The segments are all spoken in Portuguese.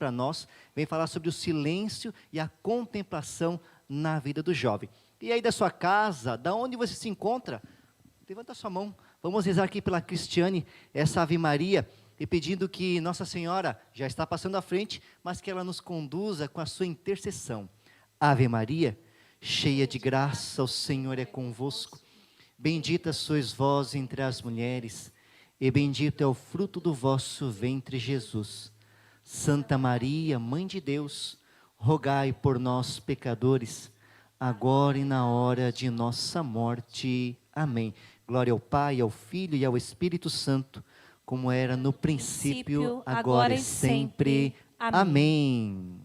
para nós, vem falar sobre o silêncio e a contemplação na vida do jovem. E aí da sua casa, da onde você se encontra, levanta a sua mão, vamos rezar aqui pela Cristiane, essa Ave Maria, e pedindo que Nossa Senhora já está passando à frente, mas que ela nos conduza com a sua intercessão. Ave Maria, cheia de graça, o Senhor é convosco. Bendita sois vós entre as mulheres, e bendito é o fruto do vosso ventre, Jesus. Santa Maria, Mãe de Deus, rogai por nós, pecadores, agora e na hora de nossa morte. Amém. Glória ao Pai, ao Filho e ao Espírito Santo, como era no princípio, agora e sempre. Amém.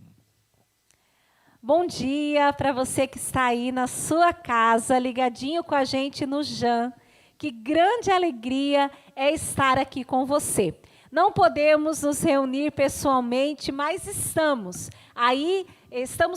Bom dia para você que está aí na sua casa, ligadinho com a gente no JAM. Que grande alegria é estar aqui com você. Não podemos nos reunir pessoalmente, mas estamos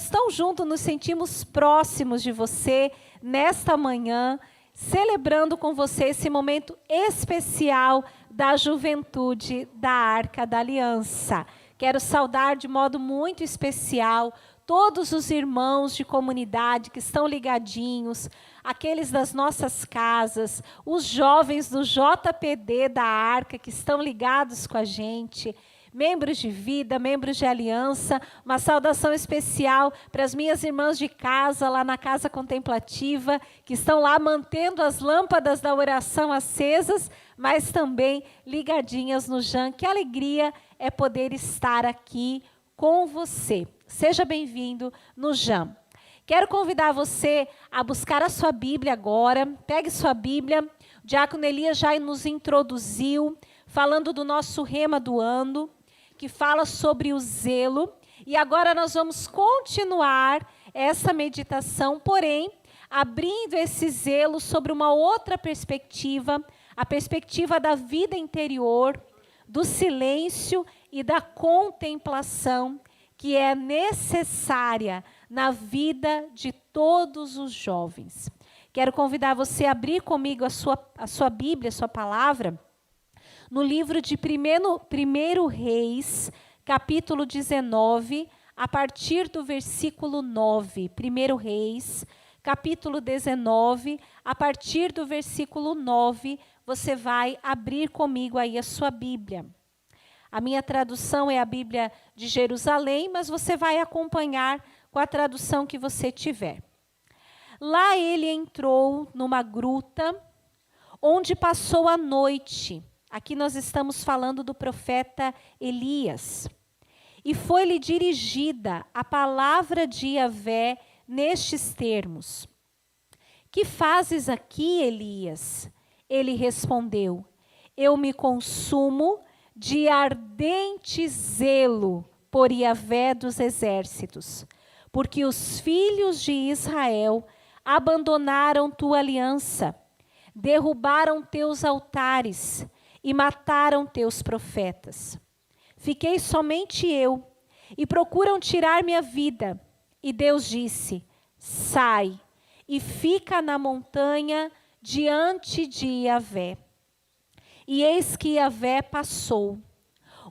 tão juntos, nos sentimos próximos de você nesta manhã, celebrando com você esse momento especial da juventude da Arca da Aliança. Quero saudar de modo muito especial todos os irmãos de comunidade que estão ligadinhos, aqueles das nossas casas, os jovens do JPD da Arca que estão ligados com a gente, membros de vida, membros de aliança, uma saudação especial para as minhas irmãs de casa, lá na Casa Contemplativa, que estão lá mantendo as lâmpadas da oração acesas, mas também ligadinhas no JAM. Que alegria é poder estar aqui com você. Seja bem-vindo no JAM. Quero convidar você a buscar a sua Bíblia agora. Pegue sua Bíblia. O Diácono Elias já nos introduziu, falando do nosso rema do ano, que fala sobre o zelo. E agora nós vamos continuar essa meditação, porém, abrindo esse zelo sobre uma outra perspectiva, a perspectiva da vida interior, do silêncio e da contemplação, que é necessária na vida de todos os jovens. Quero convidar você a abrir comigo a sua Bíblia, a sua palavra, no livro de 1 Reis, capítulo 19, a partir do versículo 9. 1 Reis, capítulo 19, a partir do versículo 9, você vai abrir comigo aí a sua Bíblia. A minha tradução é a Bíblia de Jerusalém, mas você vai acompanhar com a tradução que você tiver. Lá ele entrou numa gruta, onde passou a noite. Aqui nós estamos falando do profeta Elias. E foi-lhe dirigida a palavra de Yahvé nestes termos: Que fazes aqui, Elias? Ele respondeu: Eu me consumo de ardente zelo por Yahvé dos exércitos, porque os filhos de Israel abandonaram tua aliança, derrubaram teus altares e mataram teus profetas. Fiquei somente eu, e procuram tirar minha vida. E Deus disse: Sai, e fica na montanha diante de Yahvé. E eis que Yahvé passou.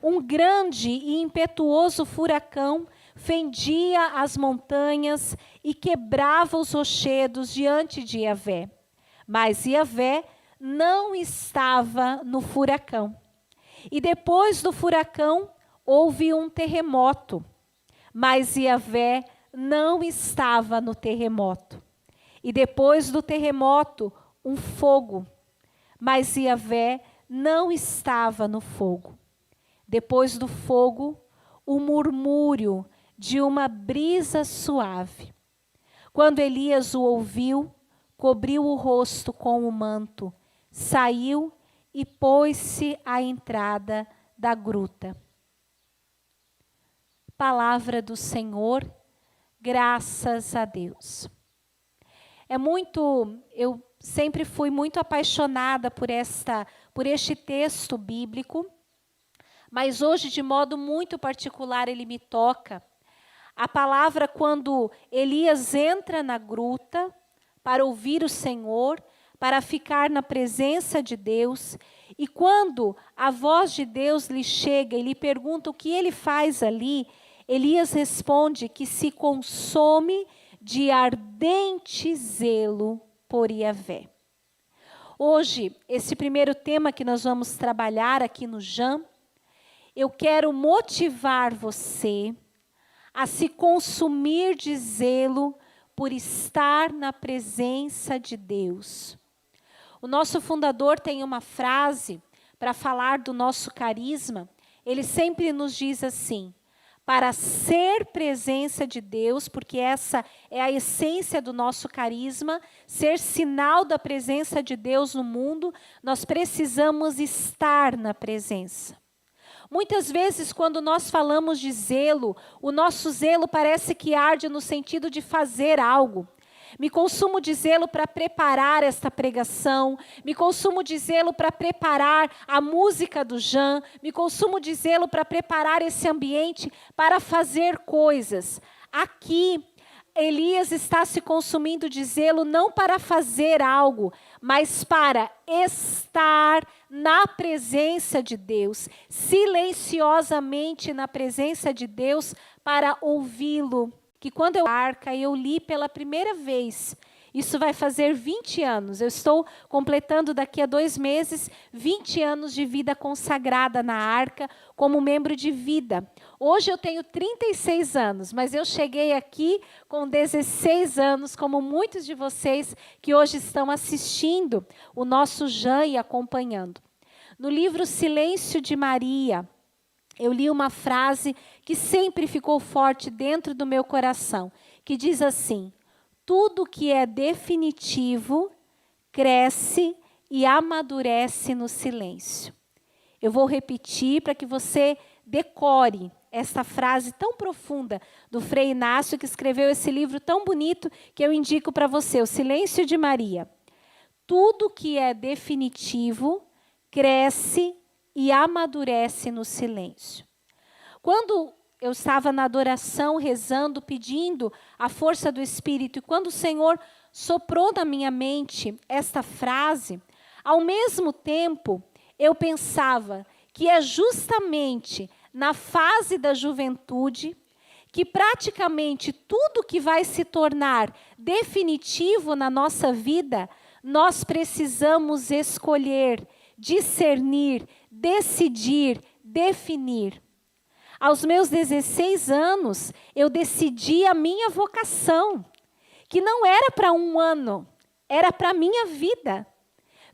Um grande e impetuoso furacão fendia as montanhas e quebrava os rochedos diante de Yahvé. Mas Yahvé não estava no furacão. E depois do furacão, houve um terremoto. Mas Yahvé não estava no terremoto. E depois do terremoto, um fogo. Mas Yahvé não estava no fogo. Depois do fogo, o murmúrio de uma brisa suave. Quando Elias o ouviu, cobriu o rosto com o manto, saiu e pôs-se à entrada da gruta. Palavra do Senhor, graças a Deus. Eu sempre fui muito apaixonada por este texto bíblico, mas hoje, de modo muito particular, ele me toca. A palavra, quando Elias entra na gruta para ouvir o Senhor, para ficar na presença de Deus, e quando a voz de Deus lhe chega e lhe pergunta o que ele faz ali, Elias responde que se consome de ardente zelo por Yahvé. Hoje, esse primeiro tema que nós vamos trabalhar aqui no JAM, eu quero motivar você a se consumir de zelo por estar na presença de Deus. O nosso fundador tem uma frase para falar do nosso carisma. Ele sempre nos diz assim: para ser presença de Deus, porque essa é a essência do nosso carisma, ser sinal da presença de Deus no mundo, nós precisamos estar na presença. Muitas vezes, quando nós falamos de zelo, o nosso zelo parece que arde no sentido de fazer algo. Me consumo de zelo para preparar esta pregação, me consumo de zelo para preparar a música do Jean, me consumo de zelo para preparar esse ambiente para fazer coisas. Aqui, Elias está se consumindo de zelo não para fazer algo, mas para estar na presença de Deus, silenciosamente na presença de Deus para ouvi-lo. Que quando eu li pela primeira vez, isso vai fazer 20 anos, eu estou completando daqui a 2 meses, 20 anos de vida consagrada na Arca, como membro de vida. Hoje eu tenho 36 anos, mas eu cheguei aqui com 16 anos, como muitos de vocês que hoje estão assistindo o nosso JAM e acompanhando. No livro Silêncio de Maria, eu li uma frase que sempre ficou forte dentro do meu coração, que diz assim: tudo que é definitivo cresce e amadurece no silêncio. Eu vou repetir para que você decore essa frase tão profunda do Frei Inácio, que escreveu esse livro tão bonito que eu indico para você, O Silêncio de Maria. Tudo que é definitivo cresce e amadurece no silêncio. Quando eu estava na adoração, rezando, pedindo a força do Espírito, e quando o Senhor soprou na minha mente esta frase, ao mesmo tempo, eu pensava que é justamente na fase da juventude que praticamente tudo que vai se tornar definitivo na nossa vida, nós precisamos escolher, discernir, decidir, definir. Aos meus 16 anos, eu decidi a minha vocação, que não era para 1 ano, era para a minha vida.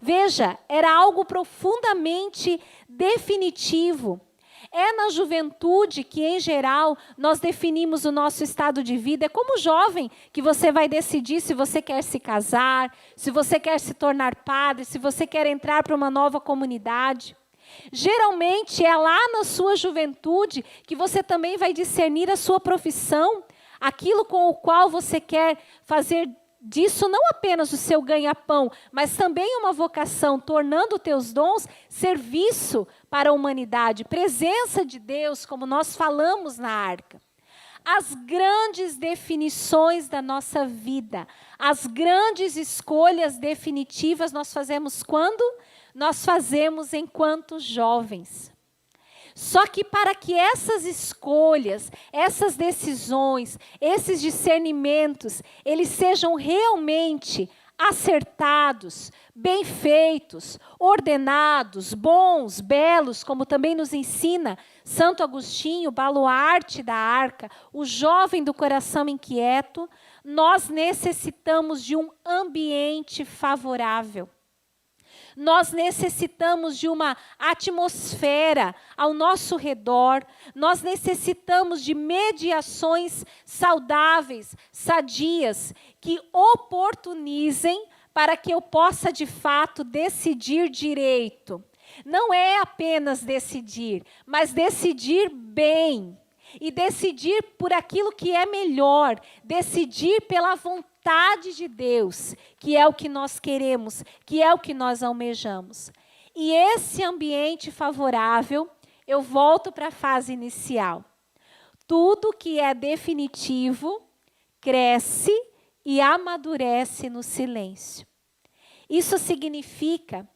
Veja, era algo profundamente definitivo. É na juventude que, em geral, nós definimos o nosso estado de vida. É como jovem que você vai decidir se você quer se casar, se você quer se tornar padre, se você quer entrar para uma nova comunidade. Geralmente é lá na sua juventude que você também vai discernir a sua profissão, aquilo com o qual você quer fazer disso não apenas o seu ganha-pão, mas também uma vocação, tornando teus dons serviço para a humanidade, presença de Deus, como nós falamos na Arca. As grandes definições da nossa vida, as grandes escolhas definitivas nós fazemos quando? Nós fazemos enquanto jovens. Só que para que essas escolhas, essas decisões, esses discernimentos, eles sejam realmente acertados, bem feitos, ordenados, bons, belos, como também nos ensina Santo Agostinho, baluarte da Arca, o jovem do coração inquieto, nós necessitamos de um ambiente favorável. Nós necessitamos de uma atmosfera ao nosso redor, nós necessitamos de mediações saudáveis, sadias, que oportunizem para que eu possa, de fato, decidir direito. Não é apenas decidir, mas decidir bem. E decidir por aquilo que é melhor, decidir pela vontade de Deus, que é o que nós queremos, que é o que nós almejamos. E esse ambiente favorável, eu volto para a fase inicial. Tudo que é definitivo, cresce e amadurece no silêncio. Isso significa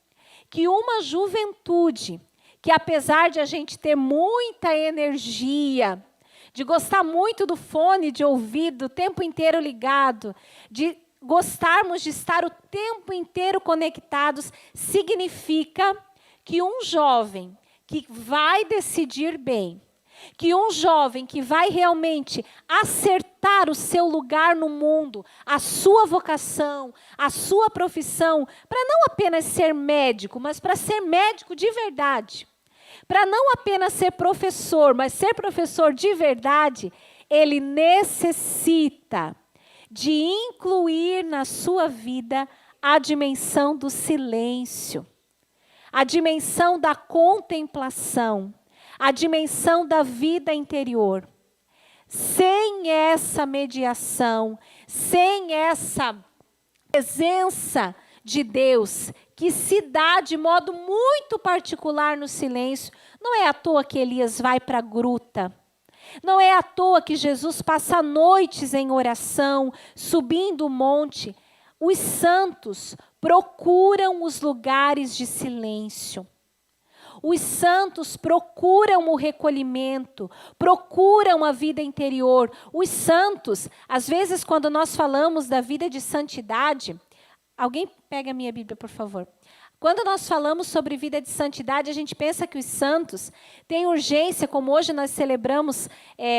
que uma juventude, que apesar de a gente ter muita energia, de gostar muito do fone de ouvido o tempo inteiro ligado, de gostarmos de estar o tempo inteiro conectados, significa que um jovem que vai decidir bem, que um jovem que vai realmente acertar o seu lugar no mundo, a sua vocação, a sua profissão, para não apenas ser médico, mas para ser médico de verdade, para não apenas ser professor, mas ser professor de verdade, ele necessita de incluir na sua vida a dimensão do silêncio, a dimensão da contemplação, a dimensão da vida interior. Sem essa mediação, sem essa presença de Deus, que se dá de modo muito particular no silêncio, não é à toa que Elias vai para a gruta. Não é à toa que Jesus passa noites em oração, subindo o monte. Os santos procuram os lugares de silêncio. Os santos procuram o recolhimento, procuram a vida interior. Os santos, às vezes, quando nós falamos da vida de santidade, alguém pega a minha Bíblia, por favor. Quando nós falamos sobre vida de santidade, a gente pensa que os santos têm urgência, como hoje nós celebramos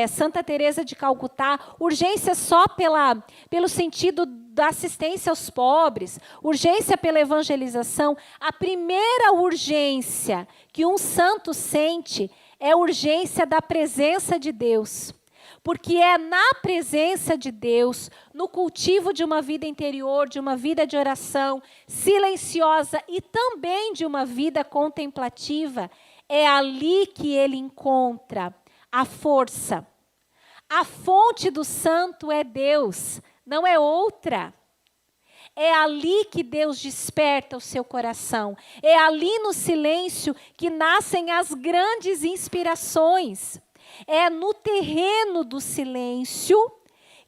Santa Teresa de Calcutá, urgência só pelo sentido da assistência aos pobres, urgência pela evangelização. A primeira urgência que um santo sente é a urgência da presença de Deus. Porque é na presença de Deus, no cultivo de uma vida interior, de uma vida de oração silenciosa e também de uma vida contemplativa, é ali que ele encontra a força. A fonte do santo é Deus, não é outra. É ali que Deus desperta o seu coração. É ali no silêncio que nascem as grandes inspirações. É no terreno do silêncio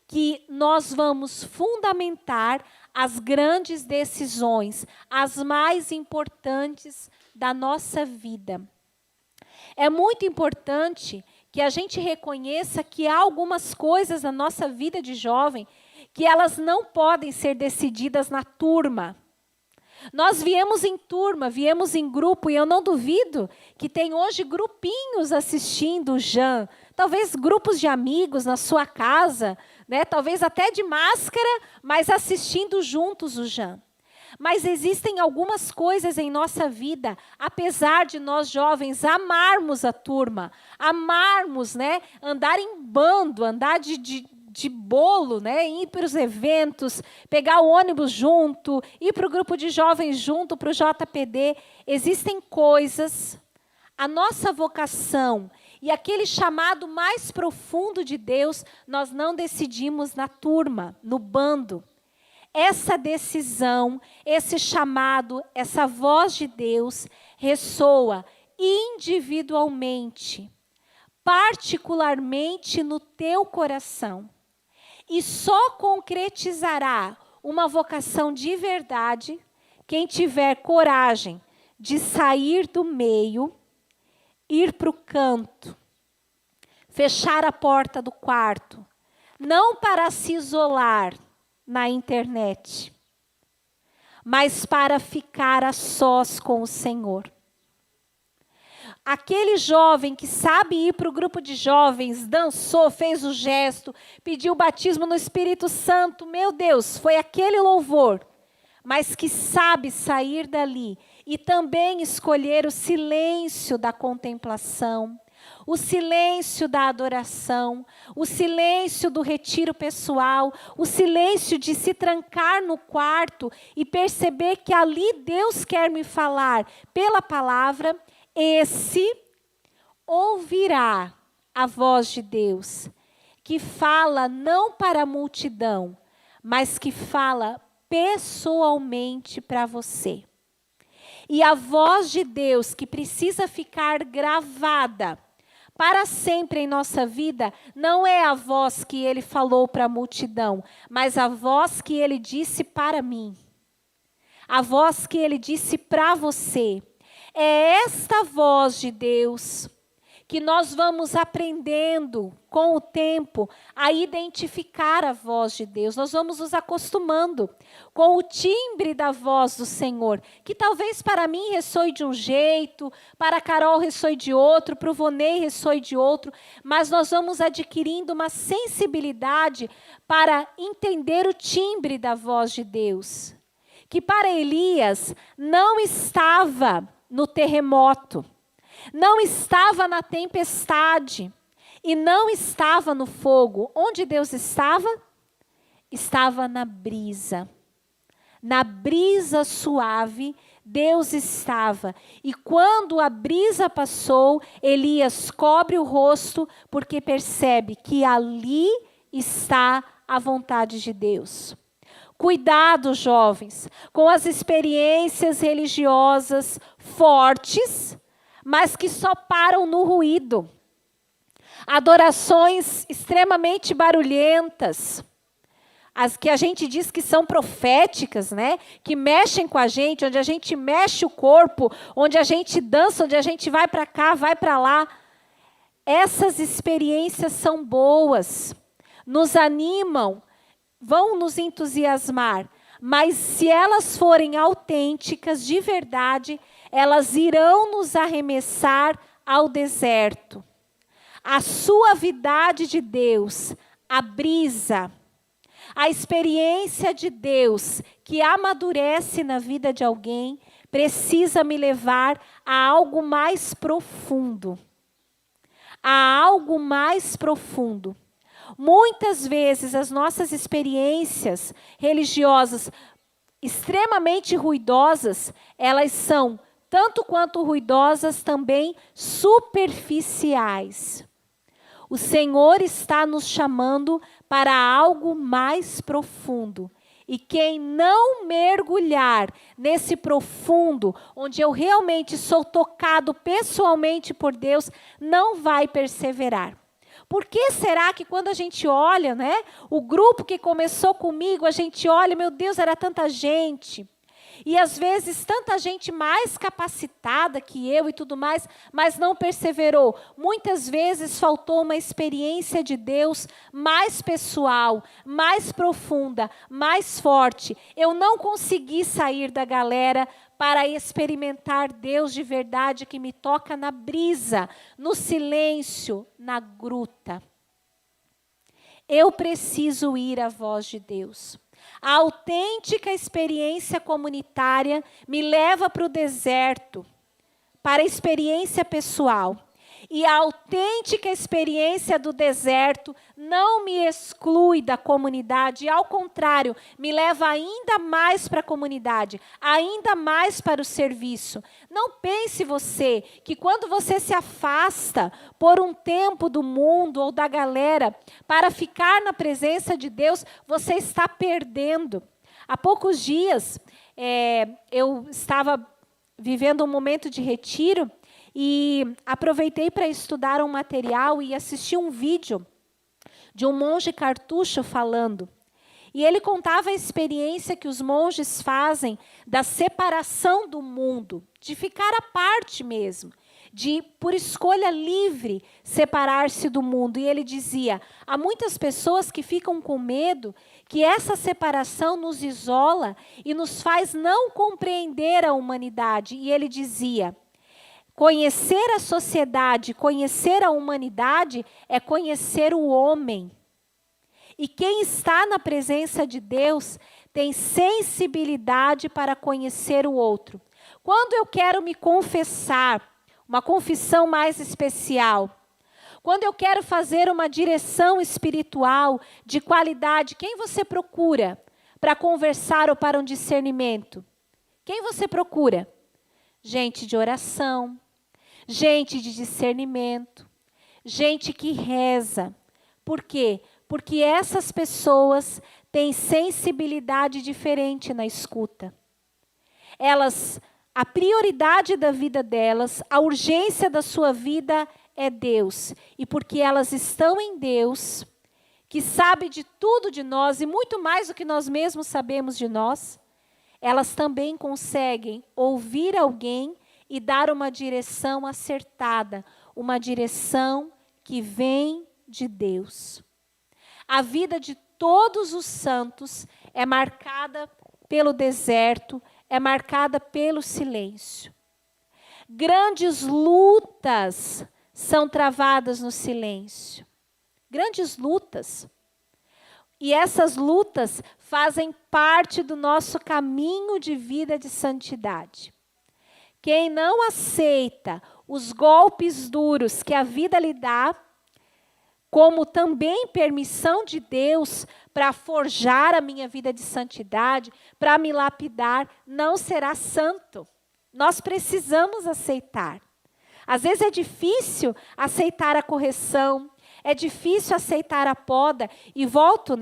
que nós vamos fundamentar as grandes decisões, as mais importantes da nossa vida. É muito importante que a gente reconheça que há algumas coisas na nossa vida de jovem que elas não podem ser decididas na turma. Nós viemos em turma, viemos em grupo, e eu não duvido que tem hoje grupinhos assistindo o Jean. Talvez grupos de amigos na sua casa, né? Talvez até de máscara, mas assistindo juntos o Jean. Mas existem algumas coisas em nossa vida, apesar de nós jovens amarmos a turma, amarmos, né? Andar em bando, andar de bolo, né? Ir para os eventos, pegar o ônibus junto, ir para o grupo de jovens junto, para o JPD. Existem coisas, a nossa vocação e aquele chamado mais profundo de Deus, nós não decidimos na turma, no bando. Essa decisão, esse chamado, essa voz de Deus ressoa individualmente, particularmente no teu coração. E só concretizará uma vocação de verdade quem tiver coragem de sair do meio, ir para o canto, fechar a porta do quarto, não para se isolar na internet, mas para ficar a sós com o Senhor. Aquele jovem que sabe ir para o grupo de jovens, dançou, fez o gesto, pediu o batismo no Espírito Santo, meu Deus, foi aquele louvor, mas que sabe sair dali e também escolher o silêncio da contemplação, o silêncio da adoração, o silêncio do retiro pessoal, o silêncio de se trancar no quarto e perceber que ali Deus quer me falar pela palavra. Esse ouvirá a voz de Deus, que fala não para a multidão, mas que fala pessoalmente para você. E a voz de Deus que precisa ficar gravada para sempre em nossa vida, não é a voz que Ele falou para a multidão, mas a voz que Ele disse para mim. A voz que Ele disse para você. É esta voz de Deus que nós vamos aprendendo com o tempo a identificar a voz de Deus. Nós vamos nos acostumando com o timbre da voz do Senhor, que talvez para mim ressoe de um jeito, para a Carol ressoe de outro, para o Vonei ressoe de outro, mas nós vamos adquirindo uma sensibilidade para entender o timbre da voz de Deus, que para Elias não estava no terremoto, não estava na tempestade e não estava no fogo. Onde Deus estava? Estava na brisa. Na brisa suave, Deus estava. E quando a brisa passou, Elias cobre o rosto, porque percebe que ali está a vontade de Deus. Cuidado, jovens, com as experiências religiosas fortes, mas que só param no ruído. Adorações extremamente barulhentas, as que a gente diz que são proféticas, né? Que mexem com a gente, onde a gente mexe o corpo, onde a gente dança, onde a gente vai para cá, vai para lá. Essas experiências são boas, nos animam, vão nos entusiasmar, mas se elas forem autênticas, de verdade, elas irão nos arremessar ao deserto. A suavidade de Deus, a brisa, a experiência de Deus que amadurece na vida de alguém, precisa me levar a algo mais profundo. A algo mais profundo. Muitas vezes as nossas experiências religiosas extremamente ruidosas, elas são, tanto quanto ruidosas, também superficiais. O Senhor está nos chamando para algo mais profundo. E quem não mergulhar nesse profundo, onde eu realmente sou tocado pessoalmente por Deus, não vai perseverar. Por que será que quando a gente olha, né, o grupo que começou comigo, a gente olha, meu Deus, era tanta gente. E às vezes tanta gente mais capacitada que eu e tudo mais, mas não perseverou. Muitas vezes faltou uma experiência de Deus mais pessoal, mais profunda, mais forte. Eu não consegui sair da galera para experimentar Deus de verdade que me toca na brisa, no silêncio, na gruta. Eu preciso ir à voz de Deus. A autêntica experiência comunitária me leva para o deserto, para a experiência pessoal. E a autêntica experiência do deserto não me exclui da comunidade, ao contrário, me leva ainda mais para a comunidade, ainda mais para o serviço. Não pense você que quando você se afasta por um tempo do mundo ou da galera para ficar na presença de Deus, você está perdendo. Há poucos dias, eu estava vivendo um momento de retiro, e aproveitei para estudar um material e assistir um vídeo de um monge cartucho falando. E ele contava a experiência que os monges fazem da separação do mundo, de ficar à parte mesmo, de, por escolha livre, separar-se do mundo. E ele dizia, há muitas pessoas que ficam com medo que essa separação nos isola e nos faz não compreender a humanidade. E ele dizia, conhecer a sociedade, conhecer a humanidade é conhecer o homem. E quem está na presença de Deus tem sensibilidade para conhecer o outro. Quando eu quero me confessar, uma confissão mais especial, quando eu quero fazer uma direção espiritual de qualidade, quem você procura para conversar ou para um discernimento? Quem você procura? Gente de oração, gente de discernimento, gente que reza. Por quê? Porque essas pessoas têm sensibilidade diferente na escuta. A prioridade da vida delas, a urgência da sua vida é Deus. E porque elas estão em Deus, que sabe de tudo de nós e muito mais do que nós mesmos sabemos de nós, elas também conseguem ouvir alguém e dar uma direção acertada, uma direção que vem de Deus. A vida de todos os santos é marcada pelo deserto, é marcada pelo silêncio. Grandes lutas são travadas no silêncio. Grandes lutas. E essas lutas fazem parte do nosso caminho de vida de santidade. Quem não aceita os golpes duros que a vida lhe dá, como também permissão de Deus para forjar a minha vida de santidade, para me lapidar, não será santo. Nós precisamos aceitar. Às vezes é difícil aceitar a correção, é difícil aceitar a poda, e volto,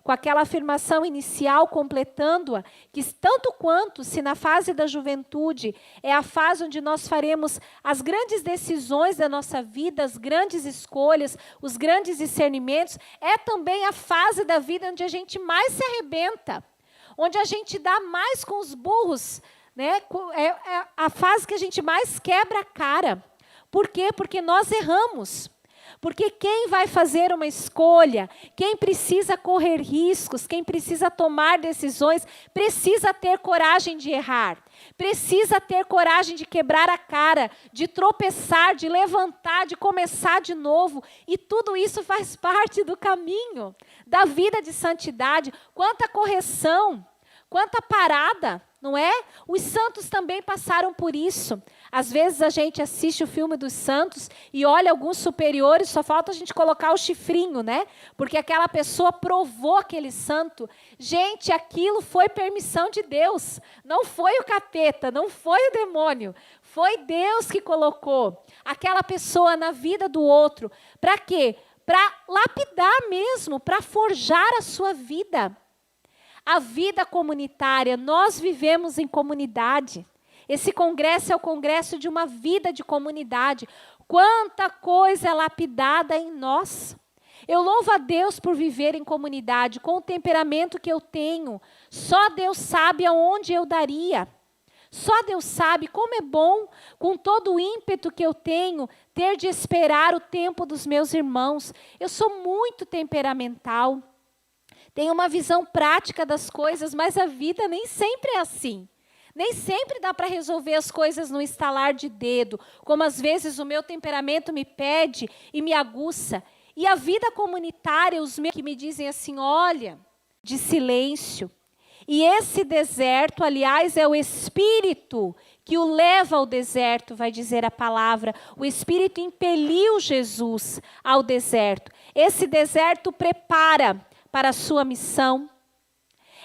com aquela afirmação inicial, completando-a, que tanto quanto se na fase da juventude é a fase onde nós faremos as grandes decisões da nossa vida, as grandes escolhas, os grandes discernimentos, é também a fase da vida onde a gente mais se arrebenta, onde a gente dá mais com os burros, é a fase que a gente mais quebra a cara. Por quê? Porque nós erramos. Porque quem vai fazer uma escolha, quem precisa correr riscos, quem precisa tomar decisões, precisa ter coragem de errar. Precisa ter coragem de quebrar a cara, de tropeçar, de levantar, de começar de novo. E tudo isso faz parte do caminho da vida de santidade. Quanta correção, quanta parada, não é? Os santos também passaram por isso. Às vezes a gente assiste o filme dos santos e olha alguns superiores, só falta a gente colocar o chifrinho, Porque aquela pessoa provou aquele santo. Gente, aquilo foi permissão de Deus. Não foi o capeta, não foi o demônio. Foi Deus que colocou aquela pessoa na vida do outro. Para quê? Para lapidar mesmo, para forjar a sua vida. A vida comunitária, nós vivemos em comunidade. Esse congresso é o congresso de uma vida de comunidade. Quanta coisa é lapidada em nós. Eu louvo a Deus por viver em comunidade, com o temperamento que eu tenho. Só Deus sabe aonde eu daria. Só Deus sabe como é bom, com todo o ímpeto que eu tenho, ter de esperar o tempo dos meus irmãos. Eu sou muito temperamental. Tenho uma visão prática das coisas, mas a vida nem sempre é assim. Nem sempre dá para resolver as coisas no estalar de dedo, como às vezes o meu temperamento me pede e me aguça. E a vida comunitária, os meus que me dizem assim, olha, de silêncio. E esse deserto, aliás, é o Espírito que o leva ao deserto, vai dizer a palavra. O Espírito impeliu Jesus ao deserto. Esse deserto prepara para a sua missão.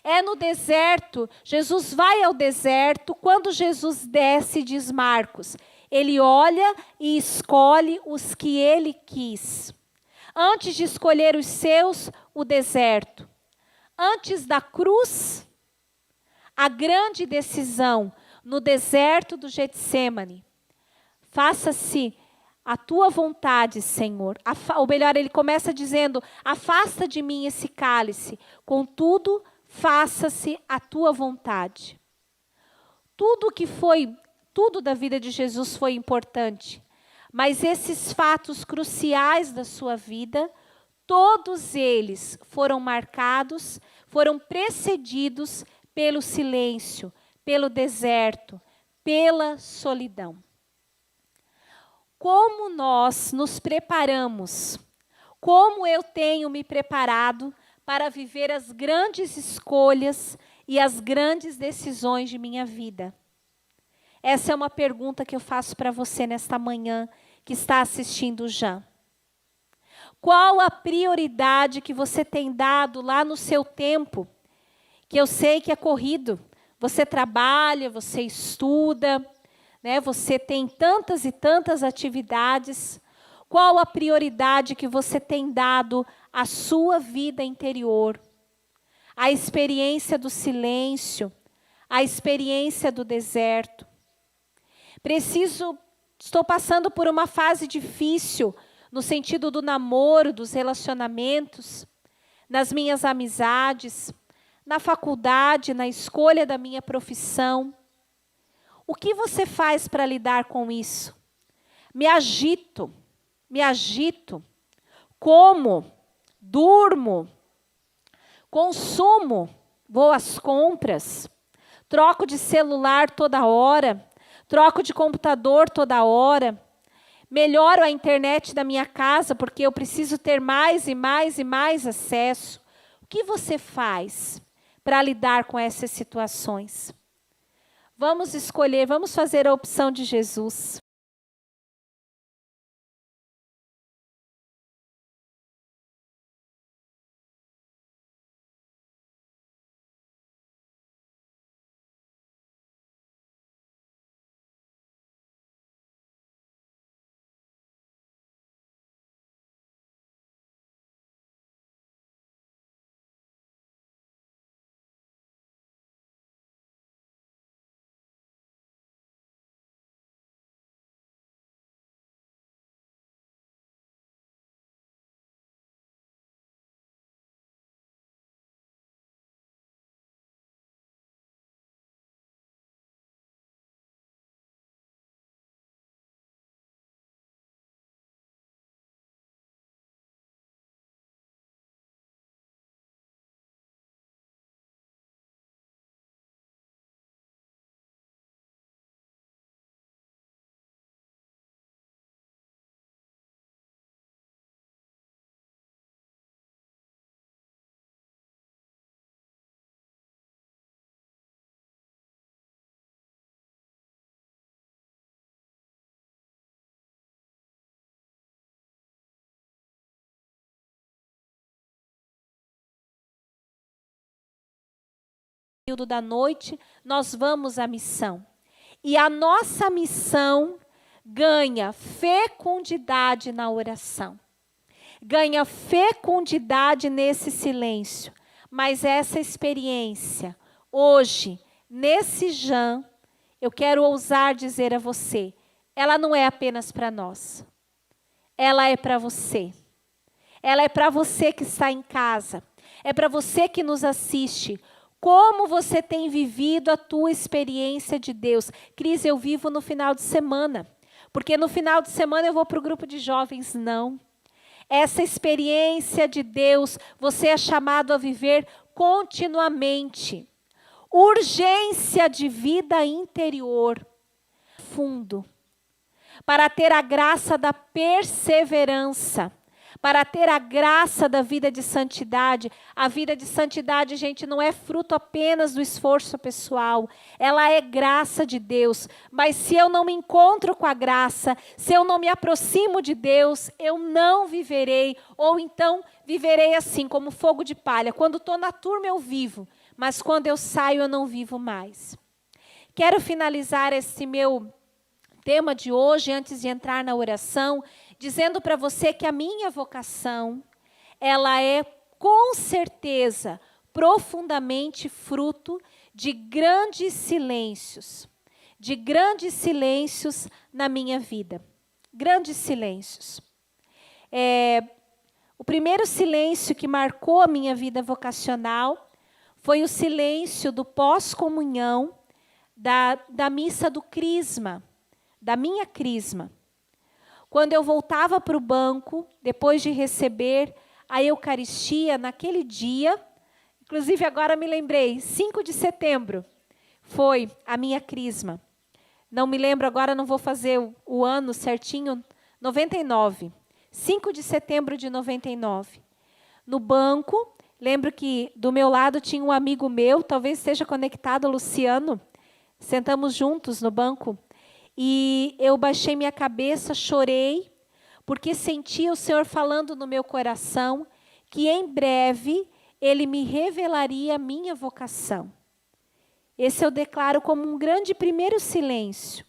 É no deserto, Jesus vai ao deserto, quando Jesus desce, diz Marcos, ele olha e escolhe os que ele quis. Antes de escolher os seus, o deserto. Antes da cruz, a grande decisão, no deserto do Getsêmani. Faça-se a tua vontade, Senhor. Ou melhor, ele começa dizendo, afasta de mim esse cálice, contudo, faça-se a tua vontade. Tudo da vida de Jesus foi importante, mas esses fatos cruciais da sua vida, todos eles foram marcados, foram precedidos pelo silêncio, pelo deserto, pela solidão. Como nós nos preparamos, como eu tenho me preparado para viver as grandes escolhas e as grandes decisões de minha vida? Essa é uma pergunta que eu faço para você nesta manhã, que está assistindo já. Qual a prioridade que você tem dado lá no seu tempo? Que eu sei que é corrido. Você trabalha, você estuda, você tem tantas e tantas atividades. Qual a prioridade que você tem dado à sua vida interior? A experiência do silêncio, a experiência do deserto. Estou passando por uma fase difícil, no sentido do namoro, dos relacionamentos, nas minhas amizades, na faculdade, na escolha da minha profissão. O que você faz para lidar com isso? me agito, como, durmo, consumo, vou às compras, troco de celular toda hora, troco de computador toda hora, melhoro a internet da minha casa porque eu preciso ter mais e mais e mais acesso. O que você faz para lidar com essas situações? Vamos escolher, vamos fazer a opção de Jesus. Período da noite, nós vamos à missão. E a nossa missão ganha fecundidade na oração. Ganha fecundidade nesse silêncio. Mas essa experiência, hoje, nesse Jam, eu quero ousar dizer a você, ela não é apenas para nós. Ela é para você. Ela é para você que está em casa. É para você que nos assiste. Como você tem vivido a tua experiência de Deus? Cris, eu vivo no final de semana. Porque no final de semana eu vou para o grupo de jovens. Não. Essa experiência de Deus, você é chamado a viver continuamente. Urgência de vida interior. Fundo. Para ter a graça da perseverança. Para ter a graça da vida de santidade. A vida de santidade, gente, não é fruto apenas do esforço pessoal. Ela é graça de Deus. Mas se eu não me encontro com a graça, se eu não me aproximo de Deus, eu não viverei. Ou então viverei assim, como fogo de palha. Quando estou na turma eu vivo, mas quando eu saio eu não vivo mais. Quero finalizar esse meu tema de hoje, antes de entrar na oração, dizendo para você que a minha vocação, ela é, com certeza, profundamente fruto de grandes silêncios na minha vida. Grandes silêncios. O primeiro silêncio que marcou a minha vida vocacional foi o silêncio do pós-comunhão da missa do Crisma, da minha Crisma. Quando eu voltava para o banco, depois de receber a Eucaristia naquele dia, inclusive agora me lembrei, 5 de setembro, foi a minha Crisma. Não me lembro agora, não vou fazer o ano certinho, 99. 5 de setembro de 99. No banco, lembro que do meu lado tinha um amigo meu, talvez esteja conectado, Luciano. Sentamos juntos no banco. E eu baixei minha cabeça, chorei, porque sentia o Senhor falando no meu coração que em breve Ele me revelaria a minha vocação. Esse eu declaro como um grande primeiro silêncio.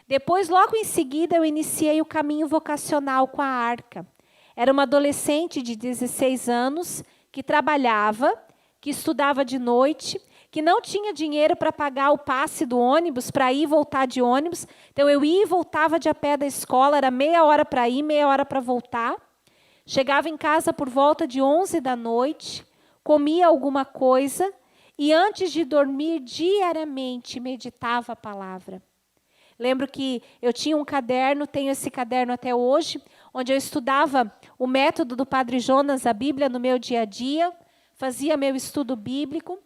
Depois, logo em seguida, eu iniciei o caminho vocacional com a Arca. Era uma adolescente de 16 anos que trabalhava, que estudava de noite, que não tinha dinheiro para pagar o passe do ônibus, para ir e voltar de ônibus. Então, eu ia e voltava de a pé da escola, era meia hora para ir, meia hora para voltar. Chegava em casa por volta de 11 da noite, comia alguma coisa e, antes de dormir, diariamente meditava a palavra. Lembro que eu tinha um caderno, tenho esse caderno até hoje, onde eu estudava o método do Padre Jonas, a Bíblia no meu dia a dia, fazia meu estudo bíblico.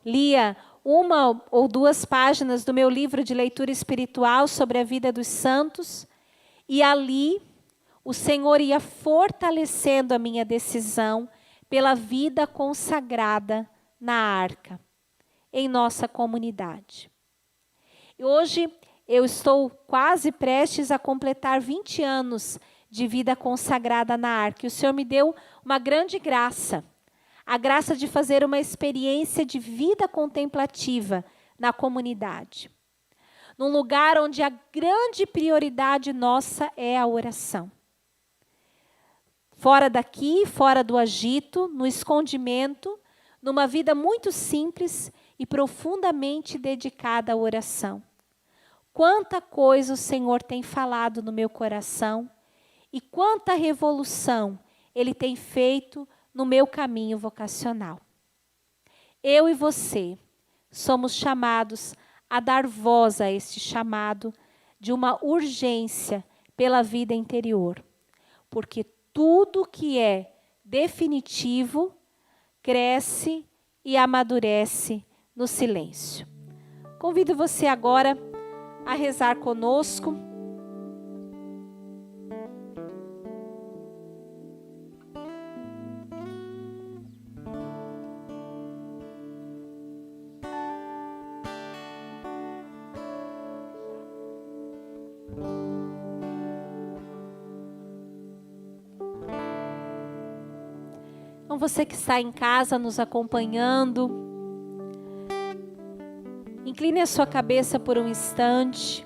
Lia 1 ou 2 páginas do meu livro de leitura espiritual sobre a vida dos santos, e ali o Senhor ia fortalecendo a minha decisão pela vida consagrada na arca, em nossa comunidade. E hoje eu estou quase prestes a completar 20 anos de vida consagrada na arca, e o Senhor me deu uma grande graça, a graça de fazer uma experiência de vida contemplativa na comunidade. Num lugar onde a grande prioridade nossa é a oração. Fora daqui, fora do agito, no escondimento, numa vida muito simples e profundamente dedicada à oração. Quanta coisa o Senhor tem falado no meu coração e quanta revolução Ele tem feito no meu caminho vocacional. Eu e você somos chamados a dar voz a este chamado de uma urgência pela vida interior, porque tudo que é definitivo cresce e amadurece no silêncio. Convido você agora a rezar conosco. Então, você que está em casa nos acompanhando, incline a sua cabeça por um instante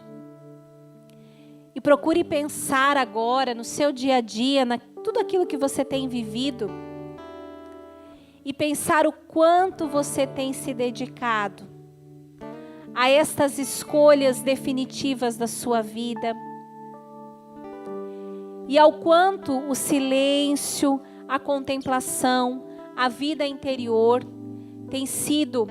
e procure pensar agora no seu dia a dia, tudo aquilo que você tem vivido, e pensar o quanto você tem se dedicado a estas escolhas definitivas da sua vida, e ao quanto o silêncio, a contemplação, a vida interior tem sido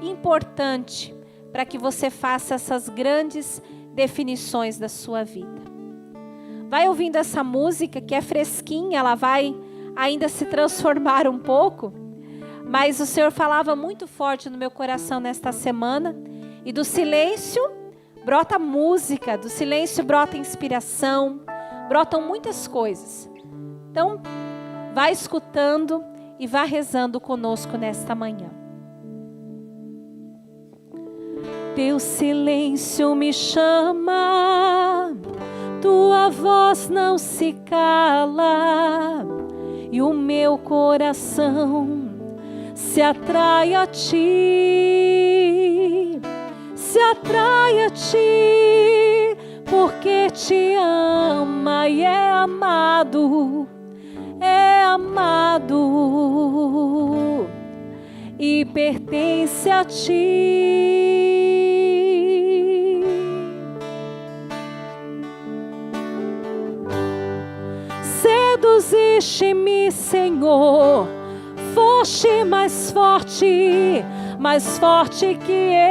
importante para que você faça essas grandes definições da sua vida. Vai ouvindo essa música que é fresquinha, ela vai ainda se transformar um pouco, mas o Senhor falava muito forte no meu coração nesta semana, e do silêncio brota música, do silêncio brota inspiração, brotam muitas coisas. Então, vá escutando e vá rezando conosco nesta manhã. Teu silêncio me chama, tua voz não se cala, e o meu coração se atrai a ti, se atrai a ti, porque te ama e é amado. É amado e pertence a ti. Seduziste-me, Senhor, foste mais forte que eu.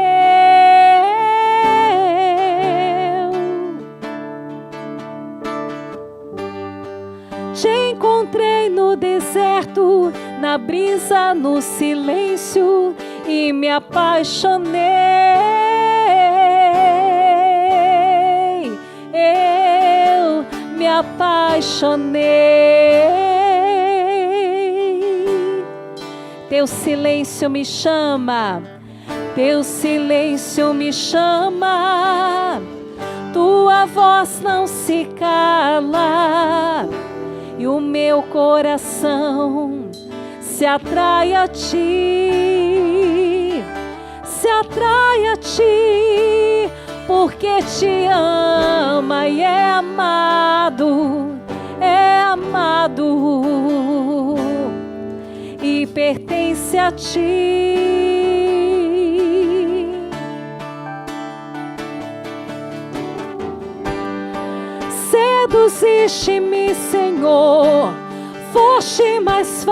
Te encontrei no deserto, na brisa, no silêncio, e me apaixonei. Eu me apaixonei. Teu silêncio me chama, teu silêncio me chama, tua voz não se cala, e o meu coração se atrai a ti, se atrai a ti, porque te ama e é amado, e pertence a ti. Seduziste-me, Senhor, foste mais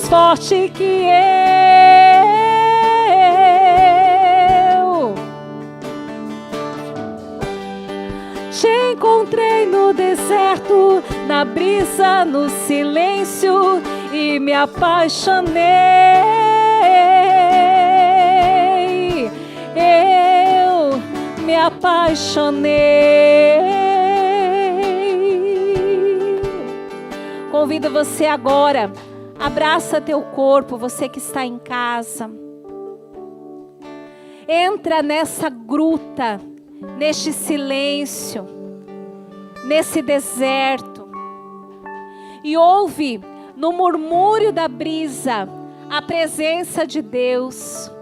forte que eu. Te encontrei no deserto, na brisa, no silêncio, e me apaixonei. Eu me apaixonei. Convido você agora, abraça teu corpo, você que está em casa. Entra nessa gruta, neste silêncio, nesse deserto, e ouve no murmúrio da brisa a presença de Deus,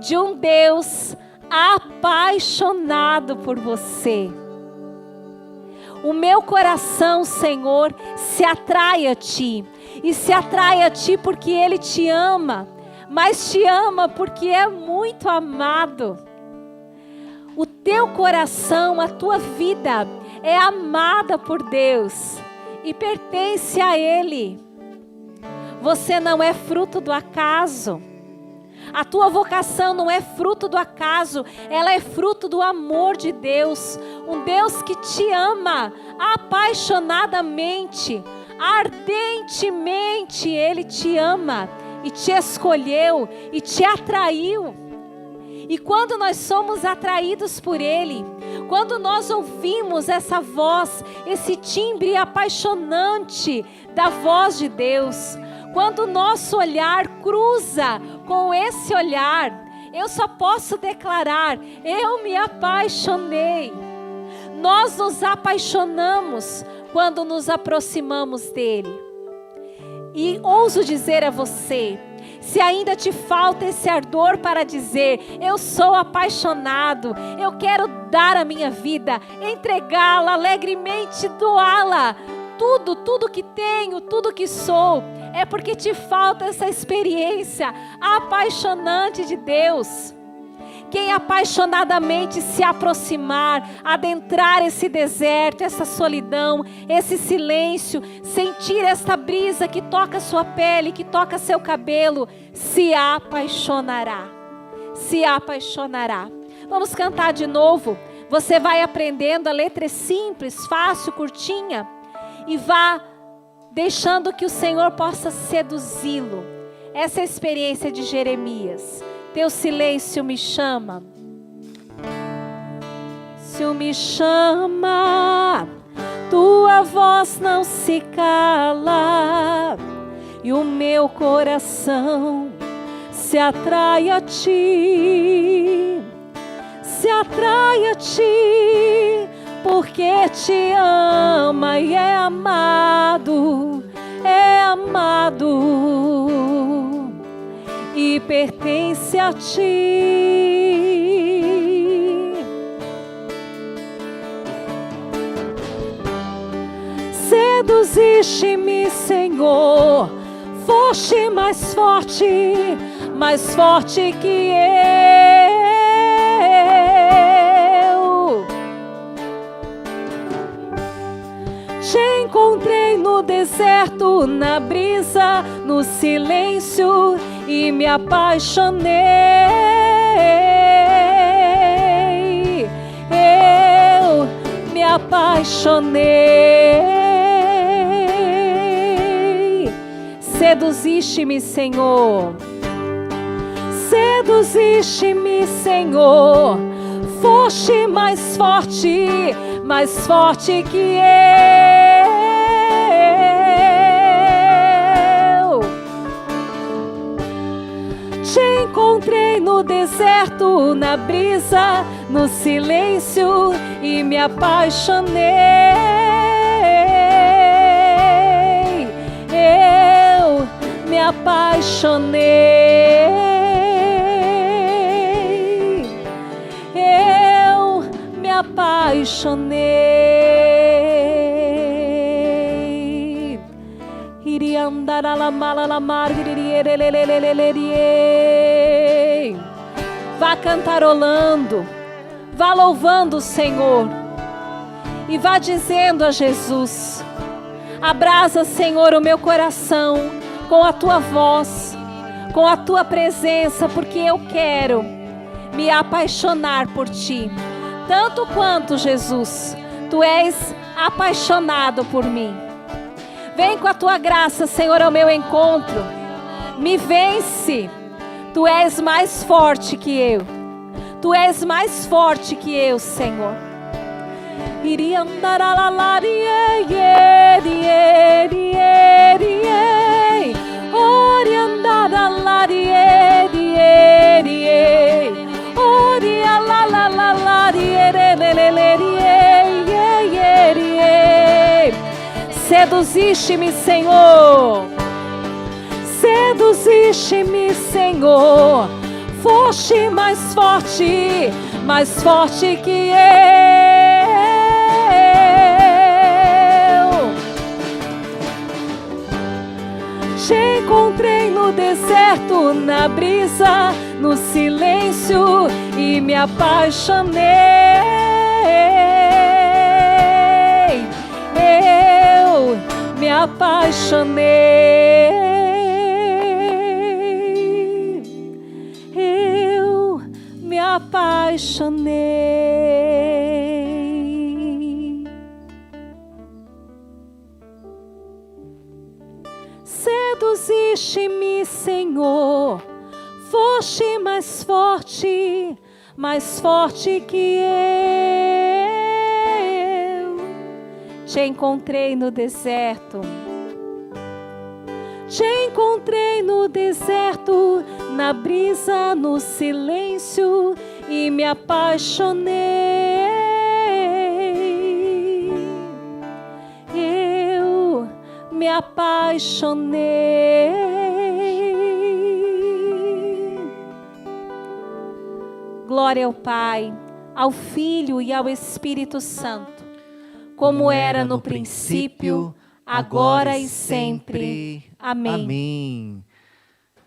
de um Deus apaixonado por você. O meu coração, Senhor, se atrai a Ti, e se atrai a Ti porque Ele te ama, mas te ama porque é muito amado. O teu coração, a tua vida é amada por Deus e pertence a Ele. Você não é fruto do acaso. A tua vocação não é fruto do acaso, ela é fruto do amor de Deus. Um Deus que te ama apaixonadamente, ardentemente. Ele te ama e te escolheu e te atraiu. E quando nós somos atraídos por Ele, quando nós ouvimos essa voz, esse timbre apaixonante da voz de Deus, quando o nosso olhar cruza com esse olhar, eu só posso declarar: eu me apaixonei. Nós nos apaixonamos quando nos aproximamos dEle. E ouso dizer a você, se ainda te falta esse ardor para dizer: eu sou apaixonado, eu quero dar a minha vida, entregá-la alegremente, doá-la, tudo que tenho, tudo que sou, é porque te falta essa experiência apaixonante de Deus. Quem apaixonadamente se aproximar, adentrar esse deserto, essa solidão, esse silêncio, sentir esta brisa que toca sua pele, que toca seu cabelo, se apaixonará. Se apaixonará. Vamos cantar de novo. Você vai aprendendo, a letra é simples, fácil, curtinha, e vá deixando que o Senhor possa seduzi-lo. Essa é a experiência de Jeremias. Teu silêncio me chama. Silêncio me chama, tua voz não se cala, e o meu coração se atrai a ti. Se atrai a ti, porque te ama e é amado, e pertence a ti. Seduziste-me, Senhor, foste mais forte que eu. Te encontrei no deserto, na brisa, no silêncio, e me apaixonei. Eu me apaixonei. Seduziste-me, Senhor. Seduziste-me, Senhor. Foste mais forte que eu. Te encontrei no deserto, na brisa, no silêncio, e me apaixonei. Eu me apaixonei. Eu me apaixonei. Iria andar a la mala la mar. Vá cantarolando, vá louvando o Senhor e vá dizendo a Jesus: Abrasa, Senhor, o meu coração com a tua voz, com a tua presença, porque eu quero me apaixonar por ti. Tanto quanto, Jesus, tu és apaixonado por mim. Vem com a tua graça, Senhor, ao meu encontro. Me vence. Tu és mais forte que eu. Tu és mais forte que eu, Senhor. Iria andar a la ori andar a la ori a la seduziste-me, Senhor. Seduziste-me, Senhor. Foste mais forte que eu. Te encontrei no deserto, na brisa, no silêncio e me apaixonei. Eu me apaixonei. Eu me apaixonei. Seduziste-me, Senhor. Foste mais forte que eu. Te encontrei no deserto. Te encontrei no deserto, na brisa, no silêncio e me apaixonei. Eu me apaixonei. Glória ao Pai, ao Filho e ao Espírito Santo, como era no princípio, agora e sempre. Amém. Amém.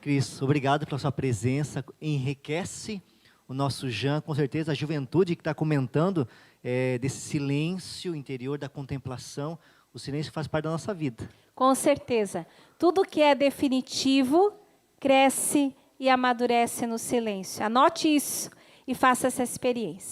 Cristo, obrigado pela sua presença, enriquece o nosso Jean, com certeza a juventude que está comentando desse silêncio interior da contemplação, o silêncio faz parte da nossa vida. Com certeza, tudo que é definitivo cresce e amadurece no silêncio. Anote isso e faça essa experiência.